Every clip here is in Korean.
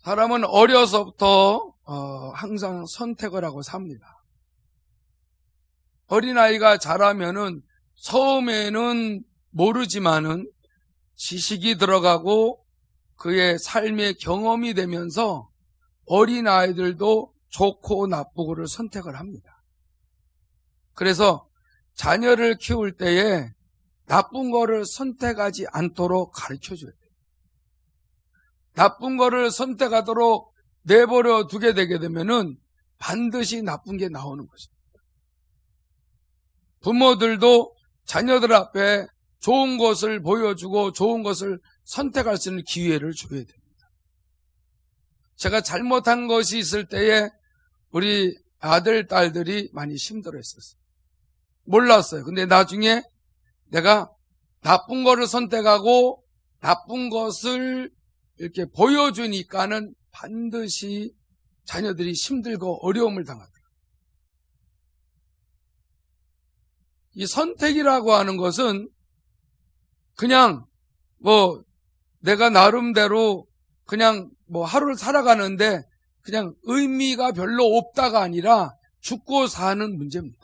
사람은 어려서부터 항상 선택을 하고 삽니다. 어린아이가 자라면은 처음에는 모르지만은 지식이 들어가고 그의 삶의 경험이 되면서 어린아이들도 좋고 나쁘고를 선택을 합니다. 그래서 자녀를 키울 때에 나쁜 거를 선택하지 않도록 가르쳐줘야 돼요. 나쁜 거를 선택하도록 내버려 두게 되게 되면은 반드시 나쁜 게 나오는 것입니다. 부모들도 자녀들 앞에 좋은 것을 보여주고 좋은 것을 선택할 수 있는 기회를 줘야 됩니다. 제가 잘못한 것이 있을 때에 우리 아들, 딸들이 많이 힘들어했었어요. 몰랐어요. 근데 나중에 내가 나쁜 거를 선택하고 나쁜 것을 이렇게 보여주니까는 반드시 자녀들이 힘들고 어려움을 당하더라고요. 이 선택이라고 하는 것은 그냥 내가 나름대로 그냥 하루를 살아가는데 그냥 의미가 별로 없다가 아니라 죽고 사는 문제입니다.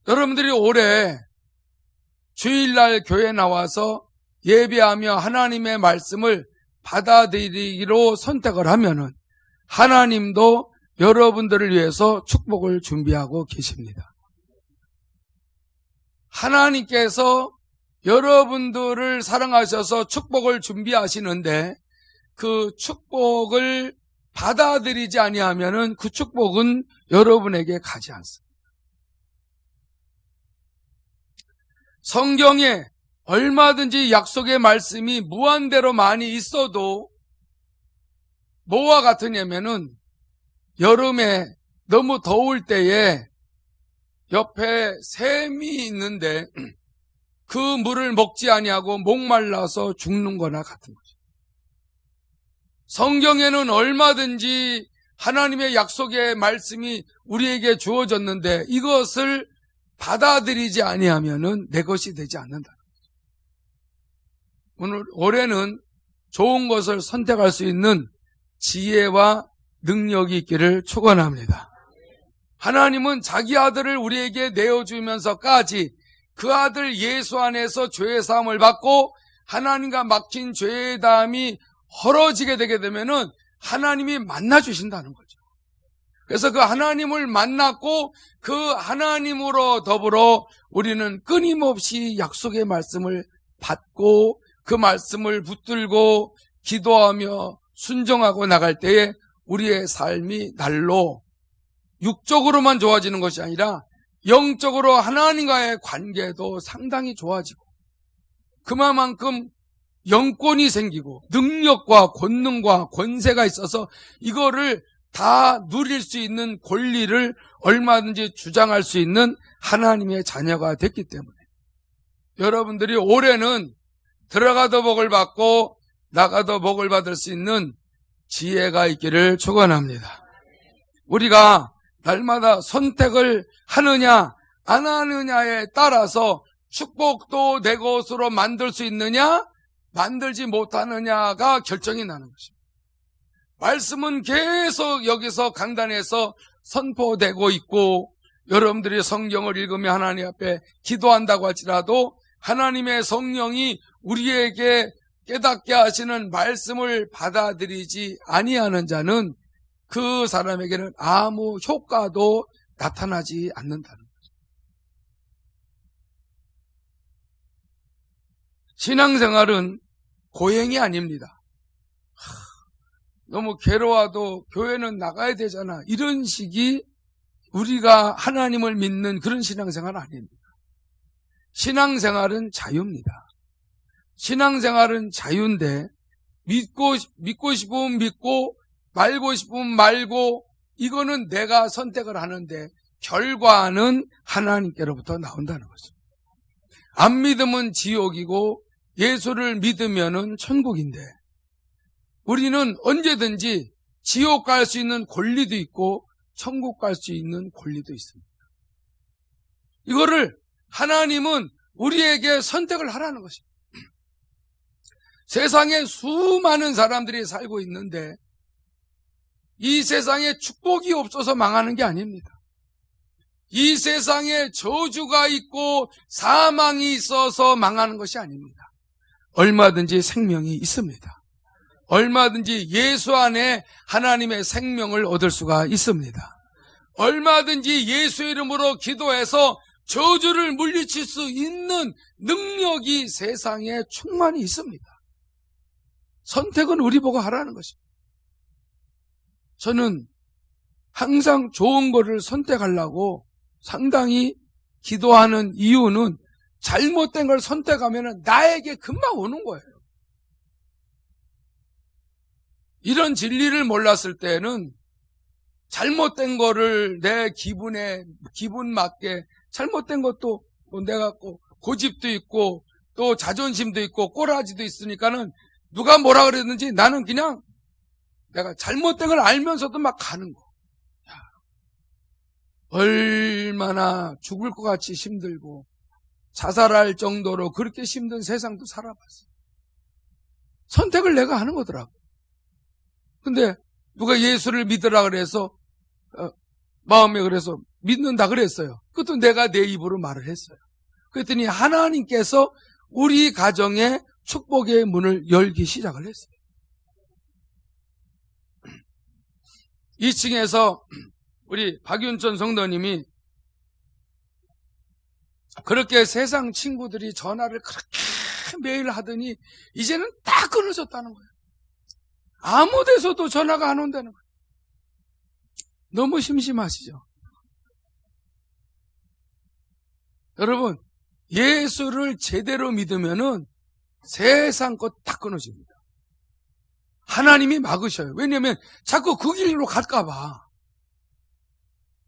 여러분들이 올해 주일날 교회 나와서 예배하며 하나님의 말씀을 받아들이기로 선택을 하면은 하나님도 여러분들을 위해서 축복을 준비하고 계십니다. 하나님께서 여러분들을 사랑하셔서 축복을 준비하시는데 그 축복을 받아들이지 아니하면은 그 축복은 여러분에게 가지 않습니다. 성경에 얼마든지 약속의 말씀이 무한대로 많이 있어도 뭐와 같으냐면은 여름에 너무 더울 때에 옆에 샘이 있는데 그 물을 먹지 아니하고 목말라서 죽는 거나 같은 거죠. 성경에는 얼마든지 하나님의 약속의 말씀이 우리에게 주어졌는데 이것을 받아들이지 아니하면은 내 것이 되지 않는다. 올해는 좋은 것을 선택할 수 있는 지혜와 능력이 있기를 축원합니다. 하나님은 자기 아들을 우리에게 내어주면서까지 그 아들 예수 안에서 죄의 사함을 받고 하나님과 막힌 죄의 담이 헐어지게 되게 되면은 하나님이 만나주신다는 거죠. 그래서 그 하나님을 만났고 그 하나님으로 더불어 우리는 끊임없이 약속의 말씀을 받고 그 말씀을 붙들고 기도하며 순종하고 나갈 때에 우리의 삶이 날로 육적으로만 좋아지는 것이 아니라 영적으로 하나님과의 관계도 상당히 좋아지고 그만큼 영권이 생기고 능력과 권능과 권세가 있어서 이거를 다 누릴 수 있는 권리를 얼마든지 주장할 수 있는 하나님의 자녀가 됐기 때문에 여러분들이 올해는 들어가도 복을 받고 나가도 복을 받을 수 있는 지혜가 있기를 축원합니다. 우리가 날마다 선택을 하느냐 안 하느냐에 따라서 축복도 내 것으로 만들 수 있느냐 만들지 못하느냐가 결정이 나는 것입니다. 말씀은 계속 여기서 강단에서 선포되고 있고 여러분들이 성경을 읽으며 하나님 앞에 기도한다고 할지라도 하나님의 성령이 우리에게 깨닫게 하시는 말씀을 받아들이지 아니하는 자는 그 사람에게는 아무 효과도 나타나지 않는다는 거죠. 신앙생활은 고행이 아닙니다. 너무 괴로워도 교회는 나가야 되잖아. 이런 식이 우리가 하나님을 믿는 그런 신앙생활 아닙니다. 신앙생활은 자유입니다. 신앙생활은 자유인데 믿고 싶으면 믿고 말고 싶으면 말고 이거는 내가 선택을 하는데 결과는 하나님께로부터 나온다는 거죠. 안 믿으면 지옥이고 예수를 믿으면은 천국인데 우리는 언제든지 지옥 갈 수 있는 권리도 있고 천국 갈 수 있는 권리도 있습니다. 이거를 하나님은 우리에게 선택을 하라는 것입니다. 세상에 수많은 사람들이 살고 있는데 이 세상에 축복이 없어서 망하는 게 아닙니다. 이 세상에 저주가 있고 사망이 있어서 망하는 것이 아닙니다. 얼마든지 생명이 있습니다. 얼마든지 예수 안에 하나님의 생명을 얻을 수가 있습니다. 얼마든지 예수 이름으로 기도해서 저주를 물리칠 수 있는 능력이 세상에 충만히 있습니다. 선택은 우리 보고 하라는 것입니다. 저는 항상 좋은 거를 선택하려고 상당히 기도하는 이유는 잘못된 걸 선택하면 나에게 금방 오는 거예요. 이런 진리를 몰랐을 때는 잘못된 거를 내 기분 맞게 잘못된 것도 내가 고집도 있고 또 자존심도 있고 꼬라지도 있으니까는 누가 뭐라 그랬는지 나는 그냥 내가 잘못된 걸 알면서도 막 가는 거. 얼마나 죽을 것 같이 힘들고 자살할 정도로 그렇게 힘든 세상도 살아봤어요. 선택을 내가 하는 거더라고. 근데 누가 예수를 믿으라 그래서 마음에 그래서 믿는다 그랬어요. 그것도 내가 내 입으로 말을 했어요. 그랬더니 하나님께서 우리 가정에 축복의 문을 열기 시작을 했어요. 2층에서 우리 박윤천 성도님이 그렇게 세상 친구들이 전화를 그렇게 매일 하더니 이제는 다 끊어졌다는 거예요. 아무 데서도 전화가 안 온다는 거예요. 너무 심심하시죠? 여러분, 예수를 제대로 믿으면은 세상 것 다 끊어집니다. 하나님이 막으셔요. 왜냐하면 자꾸 그 길로 갈까봐.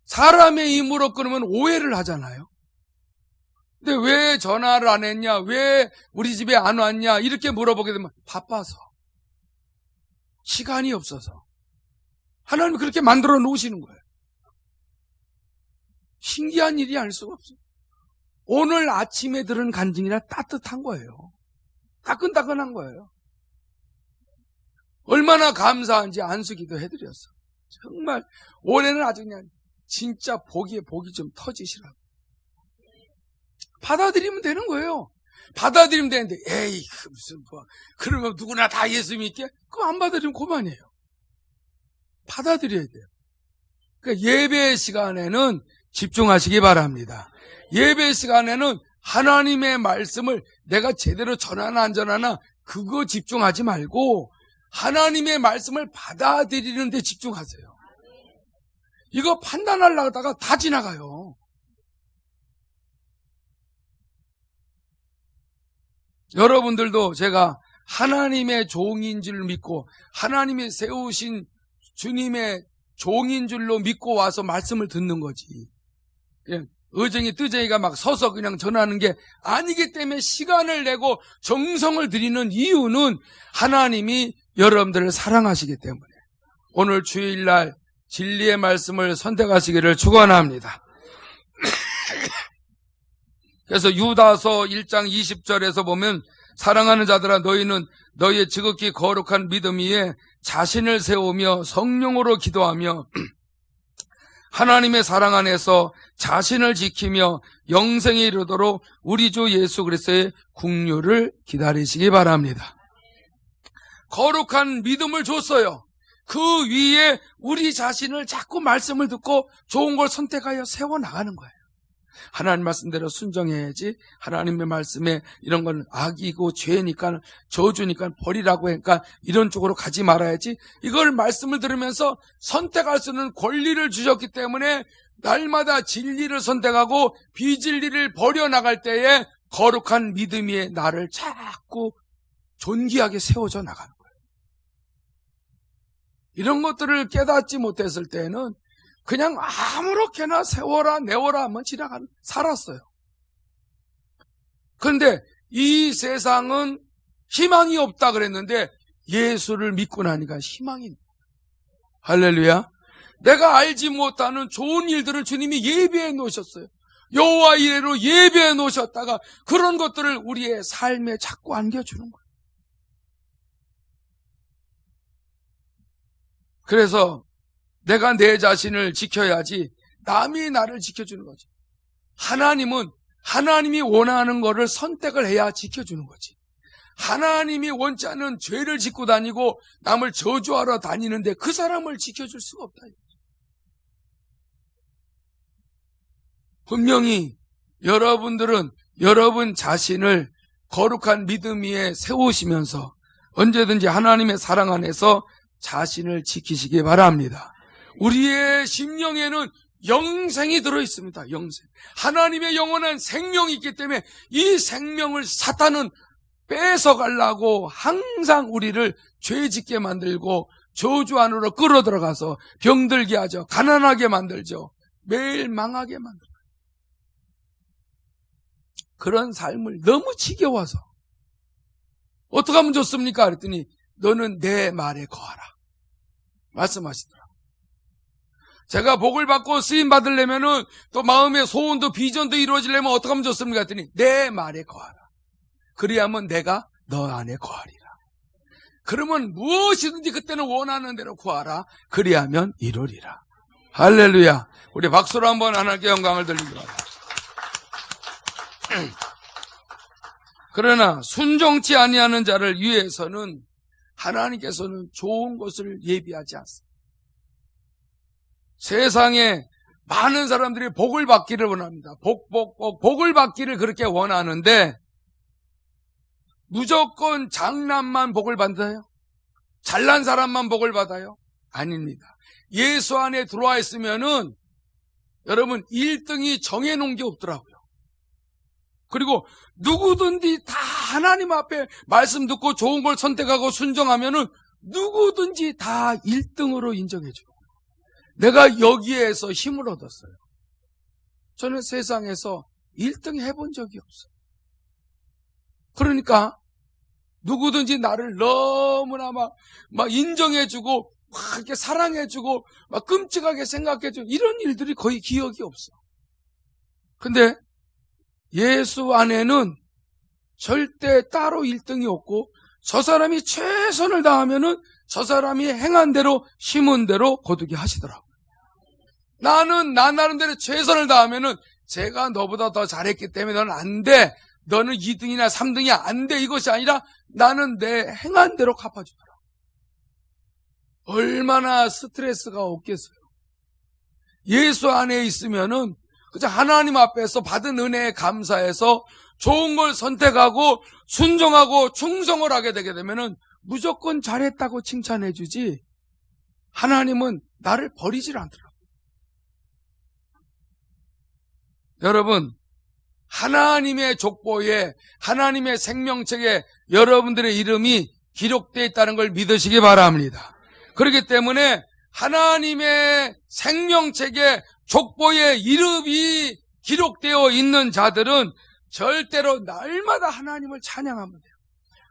사람의 힘으로 끊으면 오해를 하잖아요. 근데 왜 전화를 안 했냐? 왜 우리 집에 안 왔냐? 이렇게 물어보게 되면 바빠서. 시간이 없어서. 하나님이 그렇게 만들어 놓으시는 거예요. 신기한 일이 아닐 수가 없어요. 오늘 아침에 들은 간증이라 따뜻한 거예요. 따끈따끈한 거예요. 얼마나 감사한지 안수기도 해드렸어. 정말 올해는 아주 그냥 진짜 복이 좀 터지시라고. 받아들이면 되는 거예요. 받아들이면 되는데 에이 무슨 그러면 누구나 다 예수 믿게? 그거 안 받아들이면 그만이에요. 받아들여야 돼요. 그러니까 예배 시간에는 집중하시기 바랍니다. 예배 시간에는 하나님의 말씀을 내가 제대로 전하나 안 전하나 그거 집중하지 말고 하나님의 말씀을 받아들이는 데 집중하세요. 이거 판단하려고 하다가 다 지나가요. 여러분들도 제가 하나님의 종인 줄 믿고 하나님이 세우신 주님의 종인 줄로 믿고 와서 말씀을 듣는 거지. 의정이 뜨쟁이가 막 서서 그냥 전하는 게 아니기 때문에 시간을 내고 정성을 들이는 이유는 하나님이 여러분들을 사랑하시기 때문에. 오늘 주일날 진리의 말씀을 선택하시기를 축원합니다. 그래서 유다서 1장 20절에서 보면 사랑하는 자들아 너희는 너희의 지극히 거룩한 믿음 위에 자신을 세우며 성령으로 기도하며 하나님의 사랑 안에서 자신을 지키며 영생에 이르도록 우리 주 예수 그리스도의 국류를 기다리시기 바랍니다. 거룩한 믿음을 줬어요. 그 위에 우리 자신을 자꾸 말씀을 듣고 좋은 걸 선택하여 세워나가는 거예요. 하나님 말씀대로 순종해야지. 하나님의 말씀에 이런 건 악이고 죄니까 저주니까 버리라고 하니까 이런 쪽으로 가지 말아야지. 이걸 말씀을 들으면서 선택할 수 있는 권리를 주셨기 때문에 날마다 진리를 선택하고 비진리를 버려나갈 때에 거룩한 믿음 위에 나를 자꾸 존귀하게 세워져 나가는 거예요. 이런 것들을 깨닫지 못했을 때는 그냥 아무렇게나 세워라 내워라 하면 살았어요. 그런데 이 세상은 희망이 없다 그랬는데 예수를 믿고 나니까 희망이 있는 거예요. 할렐루야. 내가 알지 못하는 좋은 일들을 주님이 예비해 놓으셨어요. 여호와 이레로 예비해 놓으셨다가 그런 것들을 우리의 삶에 자꾸 안겨주는 거예요. 그래서 내가 내 자신을 지켜야지 남이 나를 지켜주는 거지. 하나님은 하나님이 원하는 거를 선택을 해야 지켜주는 거지. 하나님이 원치 않는 죄를 짓고 다니고 남을 저주하러 다니는데 그 사람을 지켜줄 수가 없다. 분명히 여러분들은 여러분 자신을 거룩한 믿음 위에 세우시면서 언제든지 하나님의 사랑 안에서 자신을 지키시기 바랍니다. 우리의 심령에는 영생이 들어있습니다. 영생. 하나님의 영원한 생명이 있기 때문에 이 생명을 사탄은 뺏어가려고 항상 우리를 죄짓게 만들고 저주 안으로 끌어들어가서 병들게 하죠. 가난하게 만들죠. 매일 망하게 만들죠. 그런 삶을 너무 지겨워서 어떻게 하면 좋습니까? 그랬더니 너는 내 말에 거하라 말씀하시더라고요. 제가 복을 받고 쓰임 받으려면은 또 마음의 소원도 비전도 이루어지려면 어떻게 하면 좋습니까? 그랬더니 내 말에 거하라. 그리하면 내가 너 안에 거하리라. 그러면 무엇이든지 그때는 원하는 대로 구하라. 그리하면 이루리라. 할렐루야. 우리 박수로 한번 하나님께 영광을 돌리기 바랍니다. 그러나 순종치 아니하는 자를 위해서는 하나님께서는 좋은 것을 예비하지 않습니다. 세상에 많은 사람들이 복을 받기를 원합니다. 복을 받기를 그렇게 원하는데 무조건 장남만 복을 받아요? 잘난 사람만 복을 받아요? 아닙니다. 예수 안에 들어와 있으면은 여러분 1등이 정해놓은 게 없더라고요. 그리고 누구든지 다 하나님 앞에 말씀 듣고 좋은 걸 선택하고 순종하면은 누구든지 다 1등으로 인정해줘요. 내가 여기에서 힘을 얻었어요. 저는 세상에서 1등 해본 적이 없어요. 그러니까 누구든지 나를 너무나 막 인정해주고 막 이렇게 사랑해주고 막 끔찍하게 생각해주고 이런 일들이 거의 기억이 없어. 근데 예수 안에는 절대 따로 1등이 없고 저 사람이 최선을 다하면은 저 사람이 행한 대로 심은 대로 거두게 하시더라고요. 나는 나 나름대로 최선을 다하면은 제가 너보다 더 잘했기 때문에 너는 안 돼. 너는 2등이나 3등이 안 돼. 이것이 아니라 나는 내 행한 대로 갚아주더라. 얼마나 스트레스가 없겠어요. 예수 안에 있으면은 그저 하나님 앞에서 받은 은혜에 감사해서 좋은 걸 선택하고 순종하고 충성을 하게 되게 되면은 무조건 잘했다고 칭찬해 주지 하나님은 나를 버리질 않더라고요. 여러분, 하나님의 족보에 하나님의 생명책에 여러분들의 이름이 기록되어 있다는 걸 믿으시기 바랍니다. 그렇기 때문에 하나님의 생명책에 족보에 이름이 기록되어 있는 자들은 절대로 날마다 하나님을 찬양하면 돼요.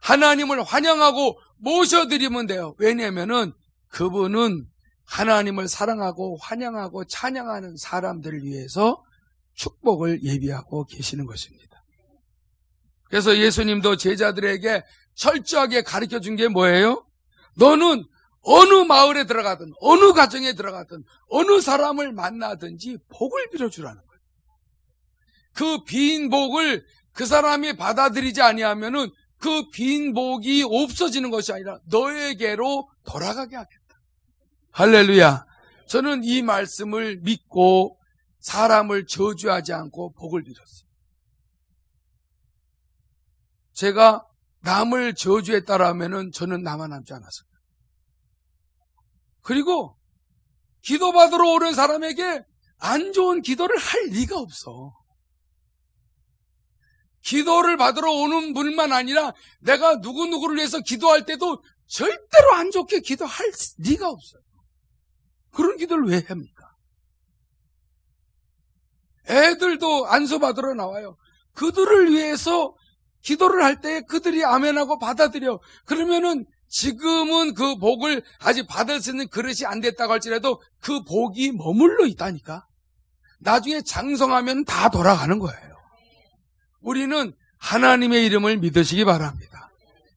하나님을 환영하고 모셔드리면 돼요. 왜냐하면은 그분은 하나님을 사랑하고 환영하고 찬양하는 사람들을 위해서 축복을 예비하고 계시는 것입니다. 그래서 예수님도 제자들에게 철저하게 가르쳐준 게 뭐예요? 너는 어느 마을에 들어가든 어느 가정에 들어가든 어느 사람을 만나든지 복을 빌어주라는 거예요. 그 빈 복을 그 사람이 받아들이지 아니하면은 그 빈 복이 없어지는 것이 아니라 너에게로 돌아가게 하겠다. 할렐루야. 저는 이 말씀을 믿고 사람을 저주하지 않고 복을 빌었어요. 제가 남을 저주했다라면은 저는 남아남지 않았어요. 그리고 기도받으러 오는 사람에게 안 좋은 기도를 할 리가 없어. 기도를 받으러 오는 분만 아니라 내가 누구누구를 위해서 기도할 때도 절대로 안 좋게 기도할 리가 없어요. 그런 기도를 왜 합니까? 애들도 안수 받으러 나와요. 그들을 위해서 기도를 할 때 그들이 아멘하고 받아들여. 그러면은 지금은 그 복을 아직 받을 수 있는 그릇이 안 됐다고 할지라도 그 복이 머물러 있다니까. 나중에 장성하면 다 돌아가는 거예요. 우리는 하나님의 이름을 믿으시기 바랍니다.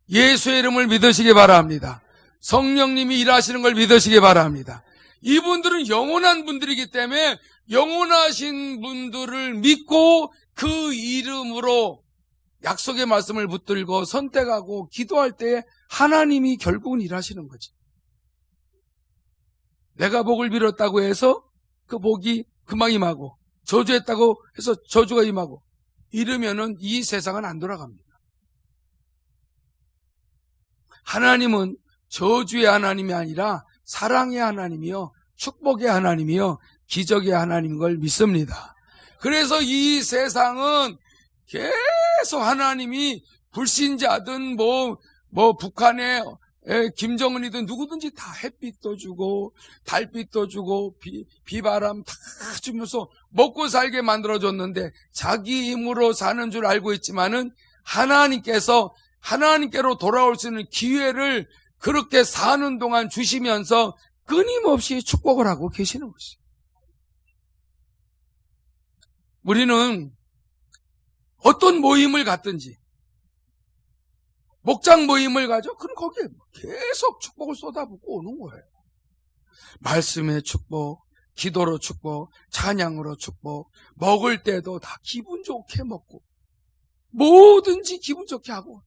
예수의 이름을 믿으시기 바랍니다. 성령님이 일하시는 걸 믿으시기 바랍니다. 이분들은 영원한 분들이기 때문에 영원하신 분들을 믿고 그 이름으로 약속의 말씀을 붙들고 선택하고 기도할 때 하나님이 결국은 일하시는 거지. 내가 복을 빌었다고 해서 그 복이 금방 임하고, 저주했다고 해서 저주가 임하고 이러면은 이 세상은 안 돌아갑니다. 하나님은 저주의 하나님이 아니라 사랑의 하나님이요, 축복의 하나님이요, 기적의 하나님인 걸 믿습니다. 그래서 이 세상은 계속 하나님이 불신자든 북한의 김정은이든 누구든지 다 햇빛도 주고 달빛도 주고 비바람 다 주면서 먹고 살게 만들어줬는데 자기 힘으로 사는 줄 알고 있지만은 하나님께로 돌아올 수 있는 기회를 그렇게 사는 동안 주시면서 끊임없이 축복을 하고 계시는 것이죠. 우리는 어떤 모임을 갔든지 목장 모임을 가죠? 그럼 거기에 계속 축복을 쏟아붓고 오는 거예요. 말씀의 축복, 기도로 축복, 찬양으로 축복, 먹을 때도 다 기분 좋게 먹고 뭐든지 기분 좋게 하고.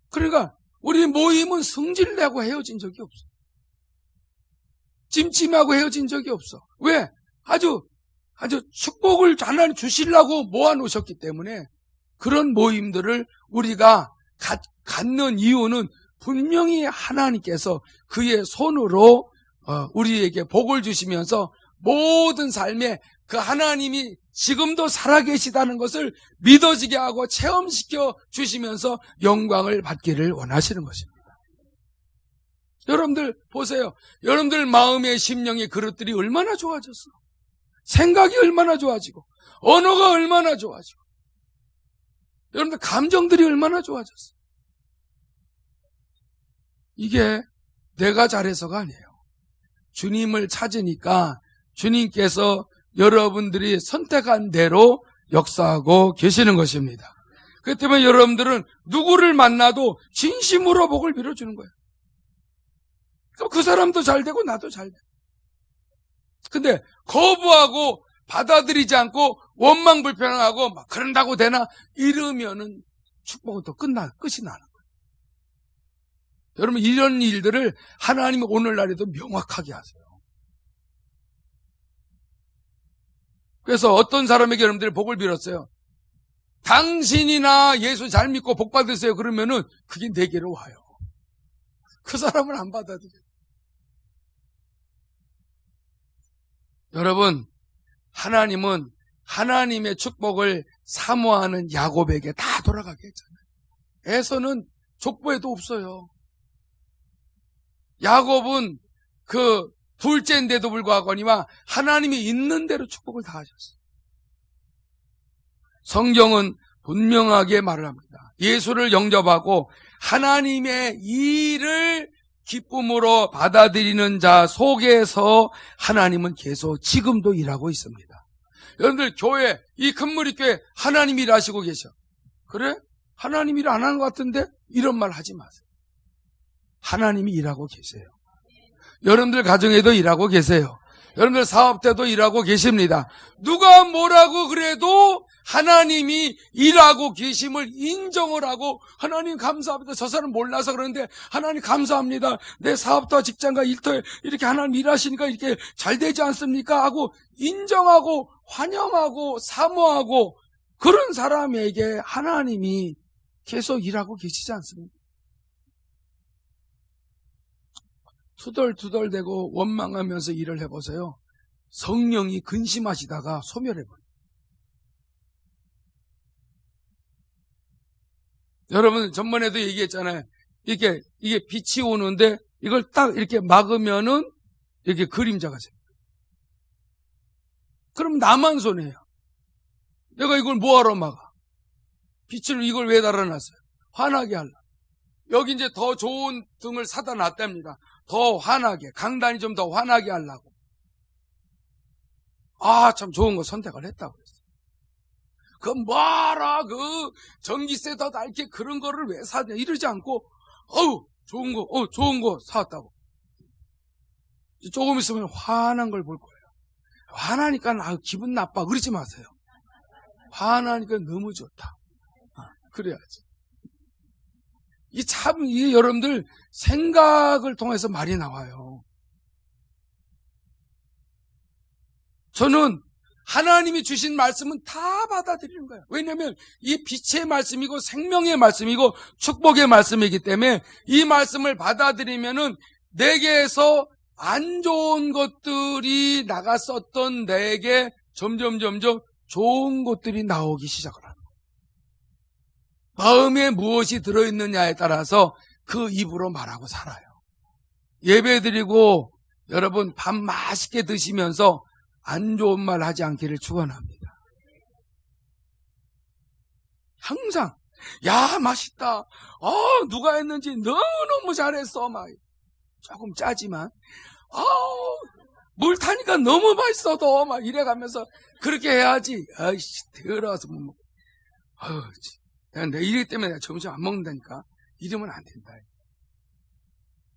그러니까 우리 모임은 성질내고 헤어진 적이 없어. 찜찜하고 헤어진 적이 없어. 왜? 아주 축복을 하나님 주시려고 모아놓으셨기 때문에 그런 모임들을 우리가 갖는 이유는 분명히 하나님께서 그의 손으로 우리에게 복을 주시면서 모든 삶에 그 하나님이 지금도 살아계시다는 것을 믿어지게 하고 체험시켜 주시면서 영광을 받기를 원하시는 것입니다. 여러분들 보세요. 여러분들 마음의 심령의 그릇들이 얼마나 좋아졌어. 생각이 얼마나 좋아지고 언어가 얼마나 좋아지고 여러분들 감정들이 얼마나 좋아졌어. 이게 내가 잘해서가 아니에요. 주님을 찾으니까 주님께서 여러분들이 선택한 대로 역사하고 계시는 것입니다. 그렇기 때문에 여러분들은 누구를 만나도 진심으로 복을 빌어주는 거예요. 그럼 그 사람도 잘 되고 나도 잘 돼. 근데 거부하고 받아들이지 않고 원망 불평하고 막 그런다고 되나 이러면은 축복은 또 끝이 나는 거예요. 여러분 이런 일들을 하나님이 오늘날에도 명확하게 하세요. 그래서 어떤 사람에게 여러분들이 복을 빌었어요. 당신이나 예수 잘 믿고 복 받으세요. 그러면은 그게 내게로 와요. 그 사람은 안 받아들여요. 여러분, 하나님은 하나님의 축복을 사모하는 야곱에게 다 돌아가게 했잖아요. 에서는 족보에도 없어요. 야곱은 그 둘째인데도 불구하거니와 하나님이 있는 대로 축복을 다 하셨어요. 성경은 분명하게 말을 합니다. 예수를 영접하고 하나님의 일을 기쁨으로 받아들이는 자 속에서 하나님은 계속 지금도 일하고 있습니다. 여러분들 교회, 이 금무리교회 하나님이 일하시고 계셔. 그래? 하나님이 일 안 하는 것 같은데? 이런 말 하지 마세요. 하나님이 일하고 계세요. 여러분들 가정에도 일하고 계세요. 여러분들 사업 때도 일하고 계십니다. 누가 뭐라고 그래도 하나님이 일하고 계심을 인정을 하고 하나님 감사합니다. 저 사람 몰라서 그러는데 하나님 감사합니다. 내 사업과 직장과 일터에 이렇게 하나님 일하시니까 이렇게 잘 되지 않습니까? 하고 인정하고 환영하고 사모하고 그런 사람에게 하나님이 계속 일하고 계시지 않습니까? 투덜투덜대고 원망하면서 일을 해보세요. 성령이 근심하시다가 소멸해버려요. 여러분 전번에도 얘기했잖아요. 이게 빛이 오는데 이걸 딱 이렇게 막으면은 이렇게 그림자가 생겨요. 그럼 나만 손해요. 내가 이걸 뭐하러 막아? 빛을 이걸 왜 달아놨어요? 환하게 하려고. 여기 이제 더 좋은 등을 사다 놨답니다. 더 환하게, 강단이 좀 더 환하게 하려고. 아, 참 좋은 거 선택을 했다고 그랬어요. 전기세 더 낮게 그런 거를 왜 사냐 이러지 않고, 좋은 거 사왔다고. 조금 있으면 화난 걸 볼 거예요. 화나니까 기분 나빠. 그러지 마세요. 화나니까 너무 좋다. 그래야지. 이게 여러분들 생각을 통해서 말이 나와요. 저는 하나님이 주신 말씀은 다 받아들이는 거예요. 왜냐하면 이 빛의 말씀이고 생명의 말씀이고 축복의 말씀이기 때문에 이 말씀을 받아들이면은 내게에서 안 좋은 것들이 나갔었던 내게 점점 좋은 것들이 나오기 시작을 합니다. 마음에 무엇이 들어있느냐에 따라서 그 입으로 말하고 살아요. 예배드리고 여러분 밥 맛있게 드시면서 안 좋은 말 하지 않기를 축원합니다. 항상 야 맛있다. 누가 했는지 너무너무 잘했어. 막 조금 짜지만 물 타니까 너무 맛있어도 막 이래가면서 그렇게 해야지. 아이씨 더러워서 못 먹어. 내 일 때문에 내가 점심 안 먹는다니까. 이러면 안 된다.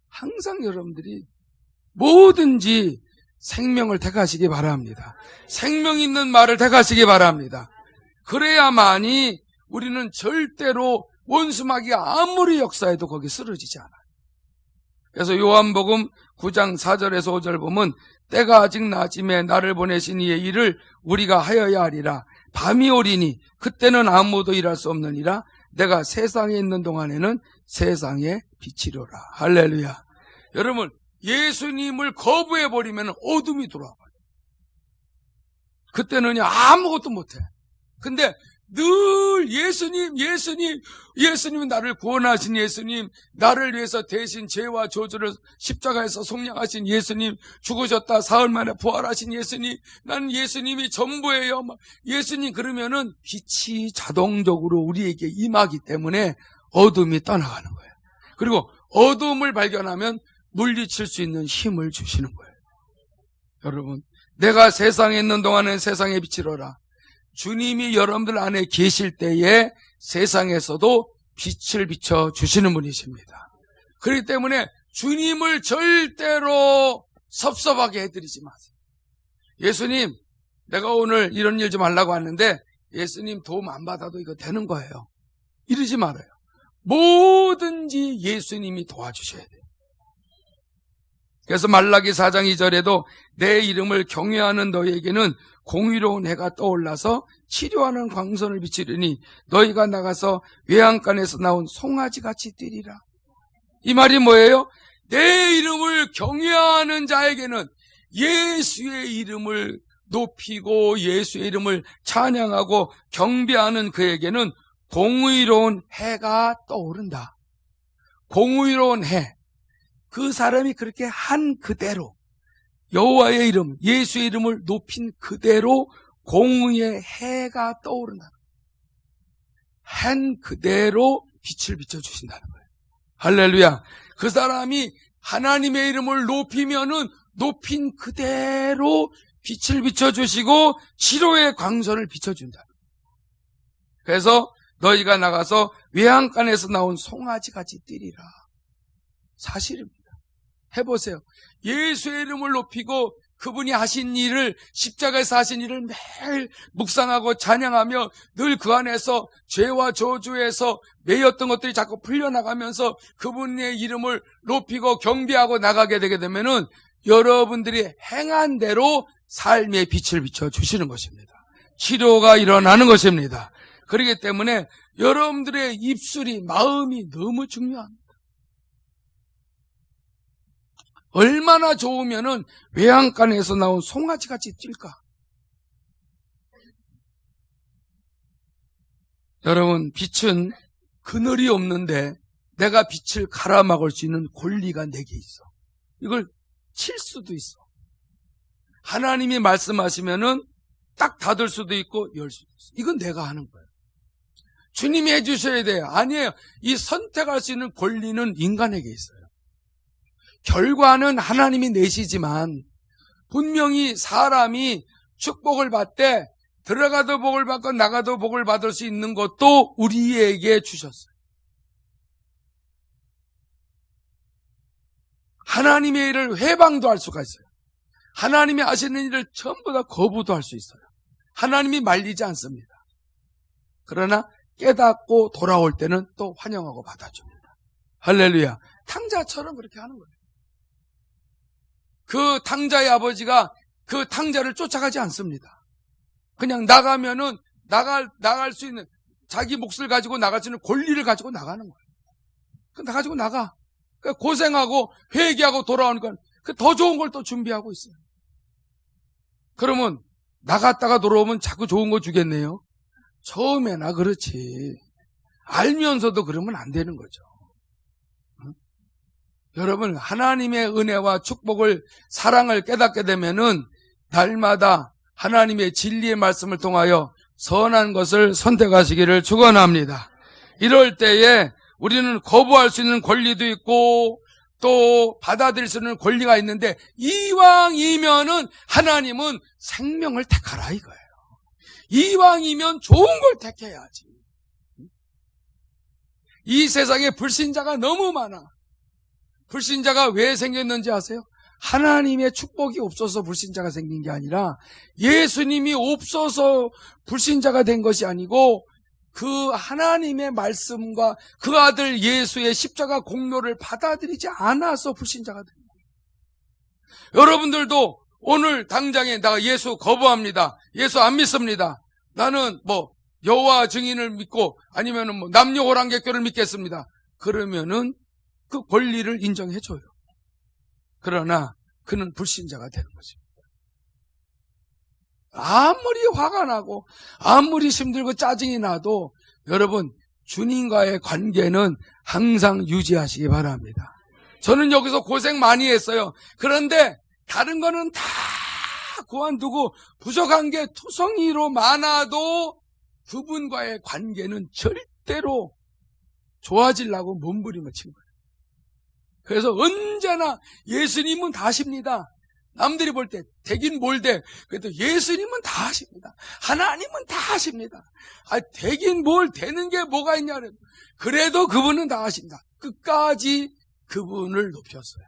항상 여러분들이 뭐든지 생명을 택하시기 바랍니다. 생명 있는 말을 택하시기 바랍니다. 그래야만이 우리는 절대로 원수마귀가 아무리 역사해도 거기 쓰러지지 않아요. 그래서 요한복음 9장 4절에서 5절 보면 때가 아직 낮임에 나를 보내신 이의 일을 우리가 하여야 하리라. 밤이 오리니 그때는 아무도 일할 수 없느니라. 내가 세상에 있는 동안에는 세상의 빛이로라. 할렐루야. 여러분 예수님을 거부해버리면 어둠이 들어와요. 그때는 아무것도 못해. 근데 늘 예수님이 나를 구원하신 예수님, 나를 위해서 대신 죄와 저주를 십자가에서 속량하신 예수님, 죽으셨다 사흘 만에 부활하신 예수님, 나는 예수님이 전부예요. 예수님 그러면은 빛이 자동적으로 우리에게 임하기 때문에 어둠이 떠나가는 거예요. 그리고 어둠을 발견하면 물리칠 수 있는 힘을 주시는 거예요. 여러분, 내가 세상에 있는 동안은 세상의 빛이로라. 주님이 여러분들 안에 계실 때에 세상에서도 빛을 비춰 주시는 분이십니다. 그렇기 때문에 주님을 절대로 섭섭하게 해드리지 마세요. 예수님, 내가 오늘 이런 일 좀 하려고 하는데 예수님 도움 안 받아도 이거 되는 거예요. 이러지 말아요. 뭐든지 예수님이 도와주셔야 돼요. 그래서 말라기 4장 2절에도 내 이름을 경외하는 너희에게는 공의로운 해가 떠올라서 치료하는 광선을 비치리니 너희가 나가서 외양간에서 나온 송아지같이 뛰리라. 이 말이 뭐예요? 내 이름을 경외하는 자에게는 예수의 이름을 높이고 예수의 이름을 찬양하고 경배하는 그에게는 공의로운 해가 떠오른다. 공의로운 해. 그 사람이 그렇게 한 그대로 여호와의 이름, 예수의 이름을 높인 그대로 공의의 해가 떠오른다. 한 그대로 빛을 비춰주신다는 거예요. 할렐루야. 그 사람이 하나님의 이름을 높이면은 높인 그대로 빛을 비춰주시고 치료의 광선을 비춰준다. 그래서 너희가 나가서 외양간에서 나온 송아지같이 뛰리라. 사실입니다. 해보세요. 예수의 이름을 높이고 그분이 하신 일을, 십자가에서 하신 일을 매일 묵상하고 찬양하며 늘 그 안에서 죄와 저주에서 매였던 것들이 자꾸 풀려나가면서 그분의 이름을 높이고 경배하고 나가게 되게 되면은 여러분들이 행한 대로 삶의 빛을 비춰주시는 것입니다. 치료가 일어나는 것입니다. 그렇기 때문에 여러분들의 입술이, 마음이 너무 중요합니다. 얼마나 좋으면은 외양간에서 나온 송아지같이 뛸까? 여러분, 빛은 그늘이 없는데 내가 빛을 갈아막을 수 있는 권리가 내게 있어. 이걸 칠 수도 있어. 하나님이 말씀하시면은 딱 닫을 수도 있고 열 수도 있어. 이건 내가 하는 거예요. 주님이 해주셔야 돼요. 아니에요. 이 선택할 수 있는 권리는 인간에게 있어요. 결과는 하나님이 내시지만 분명히 사람이 축복을 받되 들어가도 복을 받고 나가도 복을 받을 수 있는 것도 우리에게 주셨어요. 하나님의 일을 회방도 할 수가 있어요. 하나님이 하시는 일을 전부 다 거부도 할 수 있어요. 하나님이 말리지 않습니다. 그러나 깨닫고 돌아올 때는 또 환영하고 받아줍니다. 할렐루야. 탕자처럼 그렇게 하는 거예요. 그 탕자의 아버지가 그 탕자를 쫓아가지 않습니다. 그냥 나가면은 나갈 수 있는, 자기 몫을 가지고 나갈 수 있는 권리를 가지고 나가는 거예요. 가지고 나가. 그러니까 고생하고 회개하고 돌아오니까 더 좋은 걸 또 준비하고 있어요. 그러면 나갔다가 돌아오면 자꾸 좋은 거 주겠네요. 처음에나 그렇지. 알면서도 그러면 안 되는 거죠. 여러분, 하나님의 은혜와 축복을, 사랑을 깨닫게 되면은 날마다 하나님의 진리의 말씀을 통하여 선한 것을 선택하시기를 축원합니다. 이럴 때에 우리는 거부할 수 있는 권리도 있고 또 받아들일 수 있는 권리가 있는데, 이왕이면은 하나님은 생명을 택하라 이거예요. 이왕이면 좋은 걸 택해야지. 이 세상에 불신자가 너무 많아. 불신자가 왜 생겼는지 아세요? 하나님의 축복이 없어서 불신자가 생긴 게 아니라 예수님이 없어서 불신자가 된 것이 아니고 그 하나님의 말씀과 그 아들 예수의 십자가 공로를 받아들이지 않아서 불신자가 된 거예요. 여러분들도 오늘 당장에 나 예수 거부합니다. 예수 안 믿습니다. 나는 여호와 증인을 믿고 아니면은 남녀 호랑객교를 믿겠습니다. 그러면은 그 권리를 인정해줘요. 그러나 그는 불신자가 되는 것입니다. 아무리 화가 나고 아무리 힘들고 짜증이 나도 여러분, 주님과의 관계는 항상 유지하시기 바랍니다. 저는 여기서 고생 많이 했어요. 그런데 다른 거는 다 그만두고 부족한 게 투성이로 많아도 그분과의 관계는 절대로 좋아지려고 몸부림을 친 거예요. 그래서 언제나 예수님은 다 하십니다. 남들이 볼 때 되긴 뭘 돼. 그래도 예수님은 다 하십니다. 하나님은 다 하십니다. 되긴 뭘 되는 게 뭐가 있냐. 그래도 그분은 다 하신다. 끝까지 그분을 높였어요.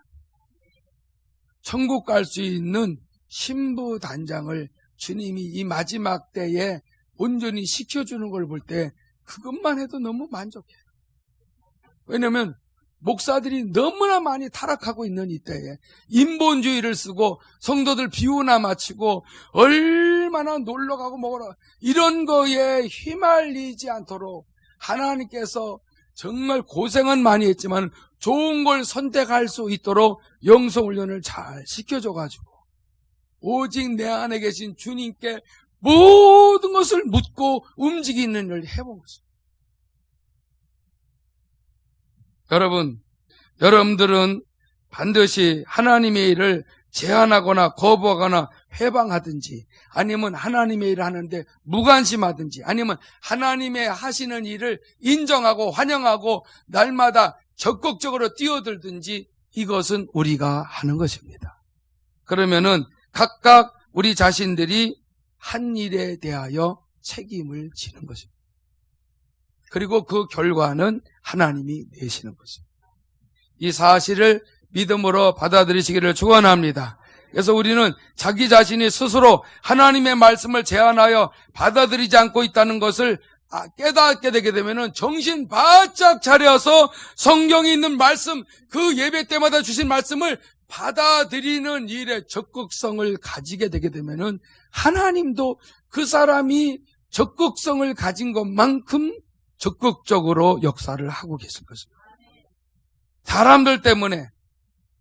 천국 갈 수 있는 신부 단장을 주님이 이 마지막 때에 온전히 시켜주는 걸 볼 때 그것만 해도 너무 만족해요. 왜냐면 목사들이 너무나 많이 타락하고 있는 이때에 인본주의를 쓰고 성도들 비유나 마치고 얼마나 놀러가고 먹으러 이런 거에 휘말리지 않도록 하나님께서 정말 고생은 많이 했지만 좋은 걸 선택할 수 있도록 영성훈련을 잘 시켜줘가지고 오직 내 안에 계신 주님께 모든 것을 묻고 움직이는 일을 해본 것입니다. 여러분들은 반드시 하나님의 일을 제한하거나 거부하거나 회방하든지 아니면 하나님의 일을 하는데 무관심하든지 아니면 하나님의 하시는 일을 인정하고 환영하고 날마다 적극적으로 뛰어들든지 이것은 우리가 하는 것입니다. 그러면은 각각 우리 자신들이 한 일에 대하여 책임을 지는 것입니다. 그리고 그 결과는 하나님이 내시는 것입니다. 이 사실을 믿음으로 받아들이시기를 축원합니다. 그래서 우리는 자기 자신이 스스로 하나님의 말씀을 제한하여 받아들이지 않고 있다는 것을 깨닫게 되게 되면은 정신 바짝 차려서 성경에 있는 말씀, 그 예배 때마다 주신 말씀을 받아들이는 일에 적극성을 가지게 되게 되면은 하나님도 그 사람이 적극성을 가진 것만큼 적극적으로 역사를 하고 계실 것입니다. 사람들 때문에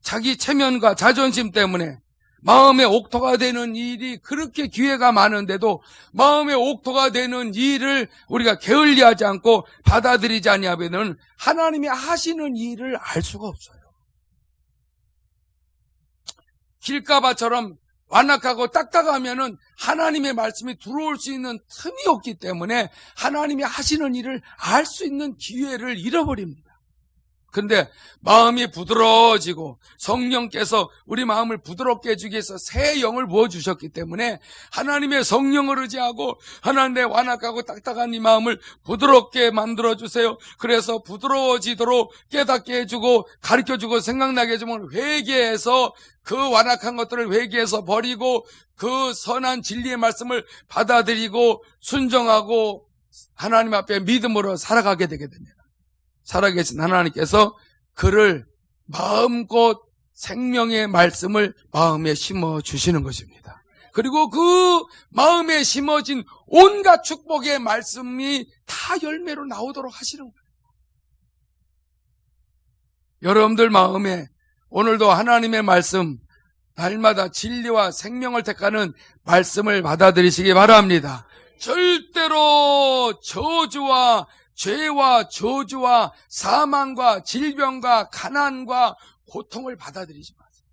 자기 체면과 자존심 때문에 마음의 옥토가 되는 일이 그렇게 기회가 많은데도 마음의 옥토가 되는 일을 우리가 게을리하지 않고 받아들이지 아니하면 하나님이 하시는 일을 알 수가 없어요. 길가바처럼 완악하고 딱딱하면은 하나님의 말씀이 들어올 수 있는 틈이 없기 때문에 하나님이 하시는 일을 알 수 있는 기회를 잃어버립니다. 근데 마음이 부드러워지고 성령께서 우리 마음을 부드럽게 해주기 위해서 새 영을 부어주셨기 때문에 하나님의 성령을 의지하고 하나님의 완악하고 딱딱한 이 마음을 부드럽게 만들어주세요. 그래서 부드러워지도록 깨닫게 해주고 가르쳐주고 생각나게 해주면 회개해서 그 완악한 것들을 회개해서 버리고 그 선한 진리의 말씀을 받아들이고 순종하고 하나님 앞에 믿음으로 살아가게 되게 됩니다. 살아계신 하나님께서 그를 마음껏 생명의 말씀을 마음에 심어주시는 것입니다. 그리고 그 마음에 심어진 온갖 축복의 말씀이 다 열매로 나오도록 하시는 거예요. 여러분들 마음에 오늘도 하나님의 말씀, 날마다 진리와 생명을 택하는 말씀을 받아들이시기 바랍니다. 절대로 저주와 죄와 저주와 사망과 질병과 가난과 고통을 받아들이지 마세요.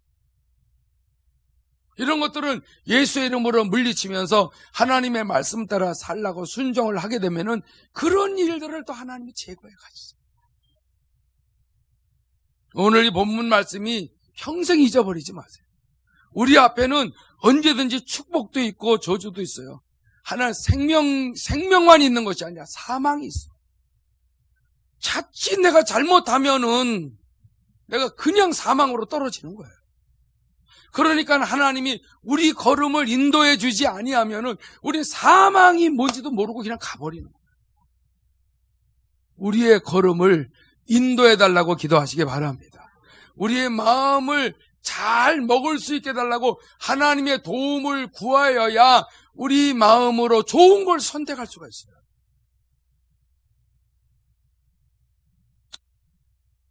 이런 것들은 예수의 이름으로 물리치면서 하나님의 말씀 따라 살라고 순종을 하게 되면은 그런 일들을 또 하나님이 제거해 가시죠. 오늘 이 본문 말씀이 평생 잊어버리지 마세요. 우리 앞에는 언제든지 축복도 있고 저주도 있어요. 하나 생명만 있는 것이 아니라 사망이 있어요. 자칫 내가 잘못하면은 내가 그냥 사망으로 떨어지는 거예요. 그러니까 하나님이 우리 걸음을 인도해 주지 아니하면은 우리 사망이 뭔지도 모르고 그냥 가버리는 거예요. 우리의 걸음을 인도해 달라고 기도하시기 바랍니다. 우리의 마음을 잘 먹을 수 있게 해달라고 하나님의 도움을 구하여야 우리 마음으로 좋은 걸 선택할 수가 있어요.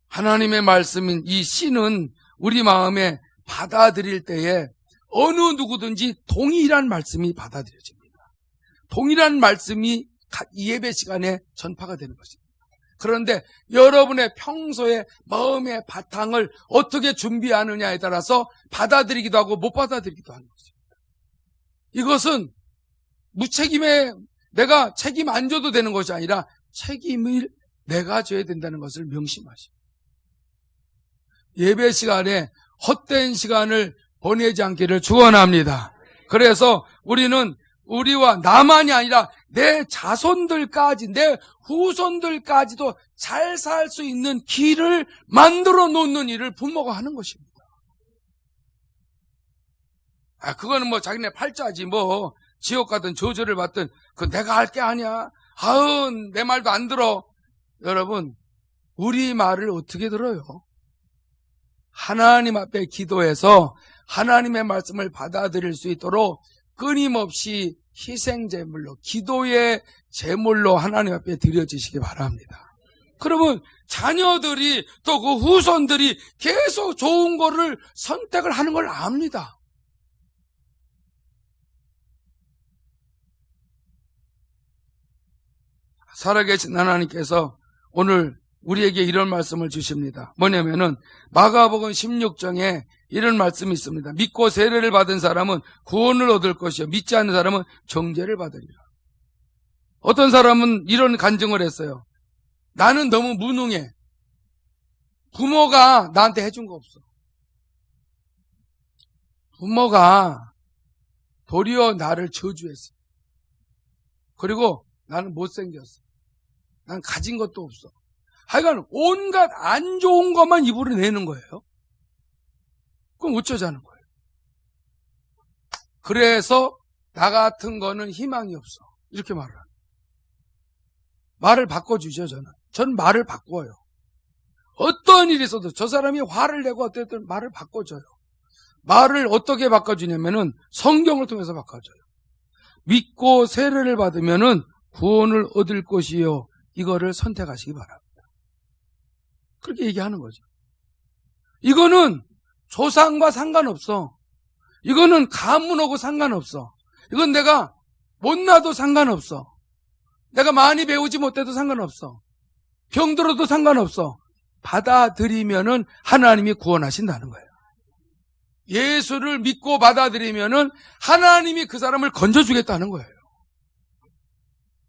하나님의 말씀인 이 씨는 우리 마음에 받아들일 때에 어느 누구든지 동일한 말씀이 받아들여집니다. 동일한 말씀이 예배 시간에 전파가 되는 것입니다. 그런데 여러분의 평소에 마음의 바탕을 어떻게 준비하느냐에 따라서 받아들이기도 하고 못 받아들이기도 하는 것입니다. 이것은 무책임에 내가 책임 안 져도 되는 것이 아니라 책임을 내가 져야 된다는 것을 명심하시고 예배 시간에 헛된 시간을 보내지 않기를 축원합니다. 그래서 우리는 우리와 나만이 아니라 내 자손들까지, 내 후손들까지도 잘 살 수 있는 길을 만들어 놓는 일을 부모가 하는 것입니다. 그거는 뭐 자기네 팔자지 뭐 지옥 가든 저주를 받든 그 내가 할 게 아니야. 아우 내 말도 안 들어. 여러분 우리 말을 어떻게 들어요? 하나님 앞에 기도해서 하나님의 말씀을 받아들일 수 있도록 끊임없이 희생제물로 기도의 제물로 하나님 앞에 드려지시기 바랍니다. 그러면 자녀들이 또 그 후손들이 계속 좋은 거를 선택을 하는 걸 압니다. 살아계신 하나님께서 오늘 우리에게 이런 말씀을 주십니다. 뭐냐면은 마가복음 16장에 이런 말씀이 있습니다. 믿고 세례를 받은 사람은 구원을 얻을 것이요 믿지 않는 사람은 정죄를 받으리라. 어떤 사람은 이런 간증을 했어요. 나는 너무 무능해. 부모가 나한테 해준 거 없어. 부모가 도리어 나를 저주했어. 그리고 나는 못생겼어. 난 가진 것도 없어. 하여간 온갖 안 좋은 것만 입으로 내는 거예요. 그럼 어쩌자는 거예요. 그래서 나 같은 거는 희망이 없어. 이렇게 말을 합니다. 말을 바꿔주죠. 저는 말을 바꿔요. 어떤 일이 있어도 저 사람이 화를 내고 어쨌든 말을 바꿔줘요. 말을 어떻게 바꿔주냐면은 성경을 통해서 바꿔줘요. 믿고 세례를 받으면은 구원을 얻을 것이요. 이거를 선택하시기 바랍니다. 그렇게 얘기하는 거죠. 이거는 조상과 상관없어. 이거는 가문하고 상관없어. 이건 내가 못나도 상관없어. 내가 많이 배우지 못해도 상관없어. 병들어도 상관없어. 받아들이면은 하나님이 구원하신다는 거예요. 예수를 믿고 받아들이면은 하나님이 그 사람을 건져주겠다는 거예요.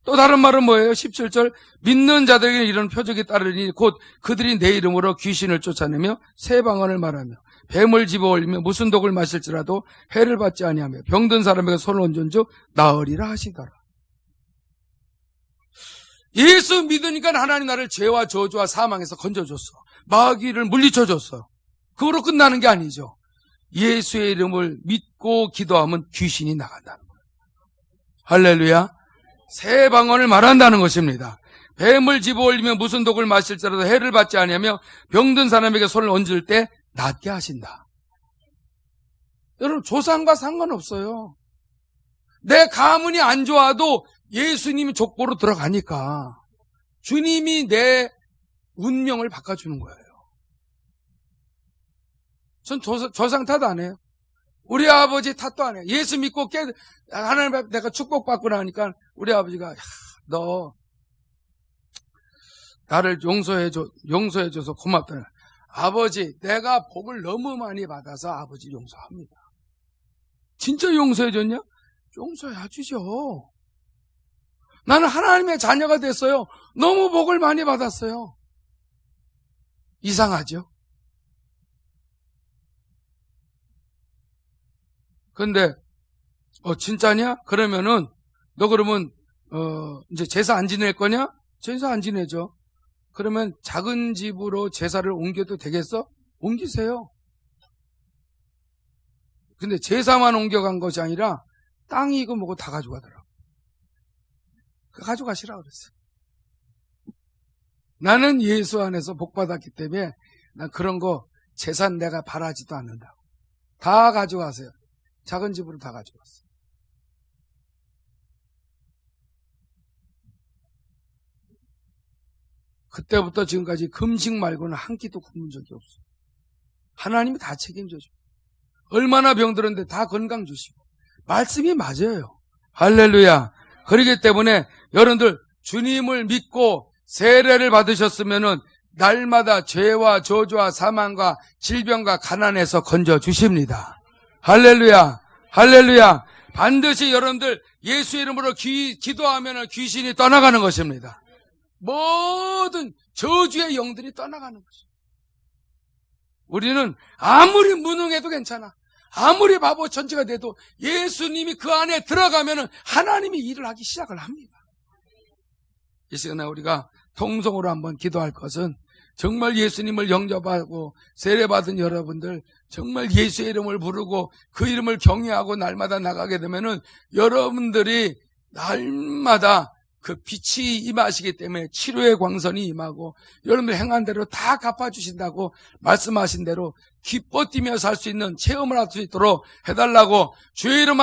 또 다른 말은 뭐예요? 17절 믿는 자들에게 이런 표적이 따르니 곧 그들이 내 이름으로 귀신을 쫓아내며 새 방언을 말하며 뱀을 집어올리며 무슨 독을 마실지라도 해를 받지 아니하며 병든 사람에게 손을 얹은즉 나으리라 하시더라. 예수 믿으니까 하나님 나를 죄와 저주와 사망에서 건져줬어. 마귀를 물리쳐줬어. 그거로 끝나는 게 아니죠. 예수의 이름을 믿고 기도하면 귀신이 나간다는 거예요. 할렐루야. 새 방언을 말한다는 것입니다. 뱀을 집어올리며 무슨 독을 마실지라도 해를 받지 아니하며 병든 사람에게 손을 얹을 때 낫게 하신다. 여러분, 조상과 상관없어요. 내 가문이 안 좋아도 예수님이 족보로 들어가니까 주님이 내 운명을 바꿔주는 거예요. 전 조상 탓 안 해요. 우리 아버지 탓도 안 해요. 예수 믿고 하나님 앞에 내가 축복받고 나니까 우리 아버지가 너 나를 용서해줘서 고맙다. 아버지, 내가 복을 너무 많이 받아서 아버지 용서합니다. 진짜 용서해줬냐? 용서해주죠. 나는 하나님의 자녀가 됐어요. 너무 복을 많이 받았어요. 이상하죠? 근데 진짜냐? 그러면은 너 그러면 이제 제사 안 지낼 거냐? 제사 안 지내죠. 그러면 작은 집으로 제사를 옮겨도 되겠어? 옮기세요. 근데 제사만 옮겨간 것이 아니라 땅이고 뭐고 다 가져가더라고. 가져가시라 그랬어요. 나는 예수 안에서 복받았기 때문에 난 그런 거 재산 내가 바라지도 않는다고. 다 가져가세요. 작은 집으로 다 가져갔어요. 그때부터 지금까지 금식 말고는 한 끼도 굶은 적이 없어요. 하나님이 다 책임져줘. 얼마나 병들었는데 다 건강 주시고. 말씀이 맞아요. 할렐루야. 그렇기 때문에 여러분들 주님을 믿고 세례를 받으셨으면은 날마다 죄와 저주와 사망과 질병과 가난에서 건져주십니다. 할렐루야. 할렐루야. 반드시 여러분들 예수 이름으로 기도하면 귀신이 떠나가는 것입니다. 모든 저주의 영들이 떠나가는 것입니다. 우리는 아무리 무능해도 괜찮아. 아무리 바보 천지가 돼도 예수님이 그 안에 들어가면 하나님이 일을 하기 시작을 합니다. 이 시간에 우리가 통성으로 한번 기도할 것은 정말 예수님을 영접하고 세례받은 여러분들 정말 예수의 이름을 부르고 그 이름을 경외하고 날마다 나가게 되면은 여러분들이 날마다 그 빛이 임하시기 때문에 치료의 광선이 임하고 여러분들 행한 대로 다 갚아주신다고 말씀하신 대로 기뻐 뛰며 살 수 있는 체험을 할 수 있도록 해달라고 주의 이름